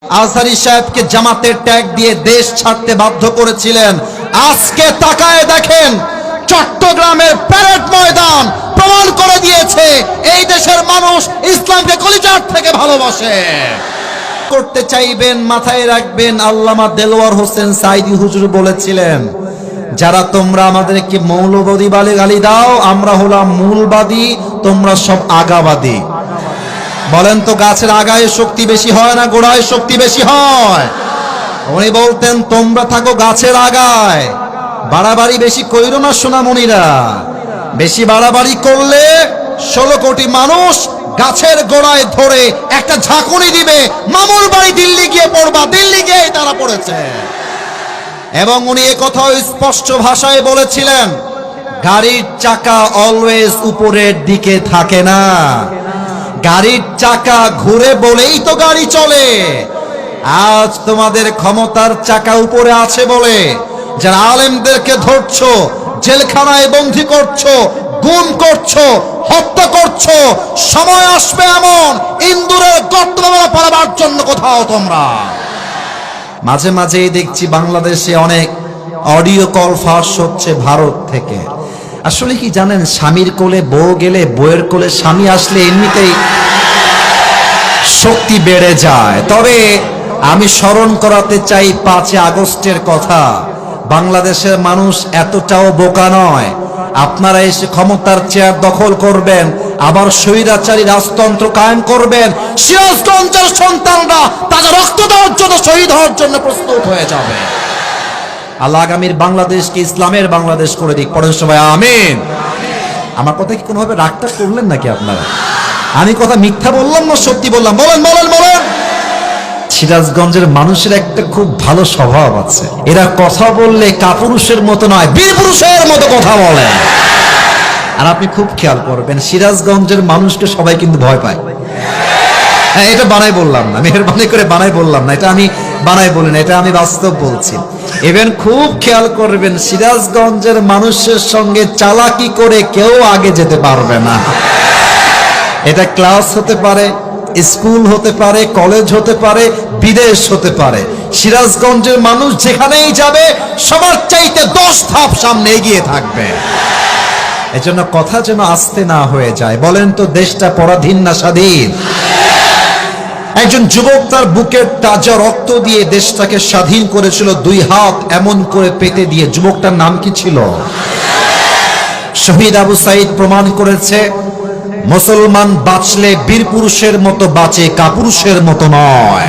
আজহারী সাহেবকে জামাতের ট্যাগ দিয়ে দেশ ছাড়তে বাধ্য করেছিলেন। আজকে তাকায় দেখেন, চট্টগ্রামের প্যারেড ময়দান প্রমাণ করে দিয়েছে এই দেশের মানুষ ইসলামকে কলিজার থেকে ভালোবাসে। করতে চাইবেন, মাথায় রাখবেন, আল্লামা দেলোয়ার হোসেন সাইদি হুজুর বলেছিলেন, যারা তোমরা আমাদেরকে মৌলবাদী বলে গালি দাও, আমরা হলাম মূলবাদী, তোমরা সব আগাবাদী। বলেন তো, গাছের আগায় শক্তি বেশি হয় না গোড়ায় শক্তি বেশি হয়? উনি বলতেন, তোমরা থাকো গাছের আগায়, বাড়াবাড়ি বেশি কইরো না সোনামণিরা। বেশি বাড়াবাড়ি করলে 16 কোটি মানুষ গাছের গোড়ায় ধরে একটা ঝাঁকুনি দিবে, মামুর বাড়ি দিল্লি গিয়ে পড়বা, দিল্লি গিয়ে তারা পড়েছে। এবং উনি একথাও স্পষ্ট ভাষায় বলেছিলেন, গাড়ির চাকা অলওয়েজ উপরের দিকে থাকে না, গাড়ির চাকা ঘুরে বলেই তো গাড়ি চলে। আজ তোমাদের ক্ষমতার চাকা উপরে আছে বলে যারা আলেমদেরকে ধরছো, জেলখানায় বন্দী করছো, গুম করছো, হত্যা করছো, সময় আসবে এমন ইন্দুরের গর্ত পালাবার জন্য কোথাও তোমরা। মাঝে মাঝেই দেখছি বাংলাদেশে অনেক অডিও কল ফাঁস হচ্ছে ভারত থেকে। আসলে কি জানেন, স্বামীর কোলে বউ গেলে, বউয়ের কোলে স্বামী আসলে এমনিতেই শক্তি বেড়ে যায়। তবে আমি স্মরণ করাতে চাই 5 আগস্টের কথা। বাংলাদেশের মানুষ এতটাও বোকা নয়। আপনারা এসে ক্ষমতার চেয়ার দখল করবেন, আবার স্বৈরাচারী রাজতন্ত্র কায়েম করবেন, সিরাজগঞ্জের সন্তানরা তাদের রক্ত দেওয়ার জন্য, শহীদ হওয়ার জন্য প্রস্তুত হয়ে যাবে। আল্লাহ আগামীর বাংলাদেশকে ইসলামের বাংলাদেশ করে দিক। পড়েন সবাই আমিন। আমার কথা কি কোনোভাবে রাগটা করলেন নাকি আপনারা? আমি কথা মিথ্যা বললাম না সত্যি বললাম? বলেন বলেন বলেন। সিরাজগঞ্জের মানুষের একটা খুব ভালো স্বভাব আছে, এরা কথা বললে কাপুরুষের মতো নয়, বীর পুরুষের মতো কথা বলে। আর আপনি খুব খেয়াল করবেন, সিরাজগঞ্জের মানুষকে সবাই কিন্তু ভয় পায়। হ্যাঁ, এটা বানাই বললাম না, মেহরবানি করে বানাই বললাম না, এটা আমি বানাই বলি না, এটা আমি বাস্তব বলছি। এবেন খুব খেয়াল করবেন, সিরাজগঞ্জের মানুষের সঙ্গে চালাকি করে কেউ আগে যেতে পারবে না। এটা ক্লাস হতে পারে, স্কুল হতে পারে, কলেজ হতে পারে, বিদেশ হতে পারে, সিরাজগঞ্জের মানুষ যেখানেই যাবে সবার চাইতে 10 ধাপ সামনে এগিয়ে থাকবে। এজন্য কথা যেন আস্তে না হয়ে যায়। বলেন তো, দেশটা পরাধীন না স্বাধীন? একজন যুবক তার বুকের তাজা রক্ত দিয়ে দেশটাকে স্বাধীন করেছিল, 2 হাত এমন করে পেতে দিয়ে। যুবকটার নাম কি ছিল? শহীদ আবু সাইদ প্রমাণ করেছে, মুসলমান বাঁচলে বীর পুরুষের মতো বাঁচে, কাপুরুষের মতো নয়।